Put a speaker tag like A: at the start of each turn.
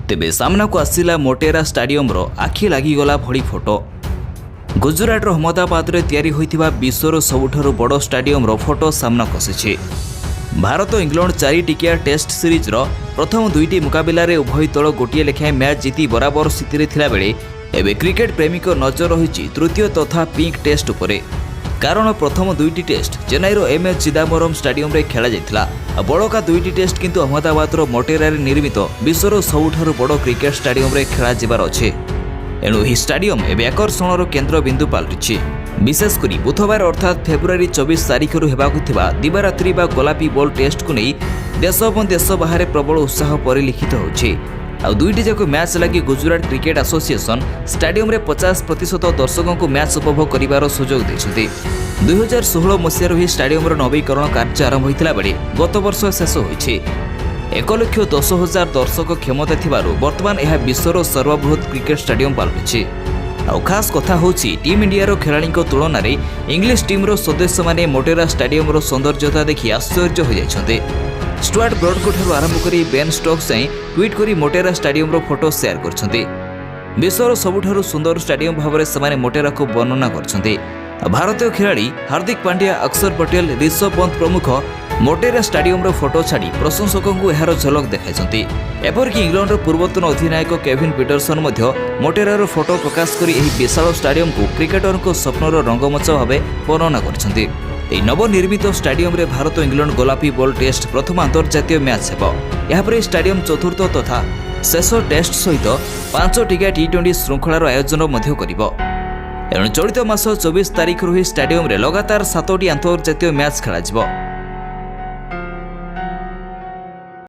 A: तेबे सामना को आसिला मोटेरा स्टाडियम रो आखि लागिगला भली फोटो। गुजरात रो अहमदाबाद रे तैयारी होइथिबा विश्वर सबुठारु बड़ स्टाडियम रो फोटो सामना कसिछि। भारत इंग्लैंड 4 टिकिया टेस्ट सीरीज रो प्रथम दुईटी मुकाबिला रे उभय दल गोटिए लेखाएं मैच जीति बराबर स्थिति रे थिला बेले एबे क्रिकेट प्रेमी को नजर रहिछि तृतीय तथा पिंक टेस्ट उपरे। कारण प्रथम दुईटी टेस्ट चेन्नई रो एमए चिदाम्बरम स्टाडियम रे खेला जाइथिला। बड़का दुईटी टेस्ट किंतु अहमदाबाद रो मोटेरा रे निर्मित विश्वर सबुठारु बड़ क्रिकेट स्टाडियम रे खेला जिबार अछि। एणु ही स्टाडियम एबे आकर्षणर केन्द्र बिंदु पालटिछि। विशेषकर बुधवार अर्थात फेब्रुआरी 24 तारिख हेबाकु थिबा दिवारात्रि बा गोलापी बॉल टेस्ट को नहीं देश और देश बाहर प्रबल उत्साह परिलक्षित होछि। आ दुईटी जाक मैच लगी गुजरात क्रिकेट एसोसिएशन स्टाडियम रे 50% दर्शकों को मैच उपभोग करिवार सुजोग दैछथि। 2016 मसीहार ही स्टाडियम नवीकरण कार्य आरंभ होइतिला बेले गत वर्ष शेष होइछि। 1,10,000 दर्शक क्षमता थिबारु वर्तमान यह विश्वर सर्वबृहत क्रिकेट स्टाडियम पालटिछि। आउ खास कथा होछि टीम इंडिया रो खेलाड़ी तुलन में इंग्लिश टीम रो सदस्य माने मोटेरा स्टाडियम रो सौंदर्यता देखि आश्चर्य हो जाइछन्ते। स्टुअर्ट ब्रॉड को ठारू आरंभ करी बेन स्टोक्स जाए ट्वीट करी मोटेरा स्टाडियम रो फोटो शेयर करछन्ते। विश्वर सबुठारु सुंदर स्टाडियम भावरे समाने मोटेरा को वर्णना करछन्ते। भारतीय खिलाड़ी हार्दिक पांड्या, अक्षर पटेल, ऋषभ पंत प्रमुख मोटेरा स्टाडियम रो फोटो छाड़ी प्रशंसकों को एहार झलक देखाइछन्ते। एपरकि इंग्लैंड रो पूर्वतन अधिनायक केविन पीटरसन मध्य मोटेरा रो फोटो प्रकाश करी एही विशाल स्टाडियम को क्रिकेटर को स्वप्नर रंगमंच भावे वर्णना करछन्ते। एही नवनिर्मित स्टाडियम रे भारत इंग्लैंड गोलापी बॉल टेस्ट प्रथम अंतर्जातीय मैच हेबो। यापर स्टाडियम चतुर्थ तथा शेष टेस्ट सहित 5 टिका T20 श्रृंखलार आयोजन मध्य करिबो। एणु चलित मास 24 तारिख ही स्टाडियम रे लगातार 7टी अंतर्जातीय मैच खेला जिवो।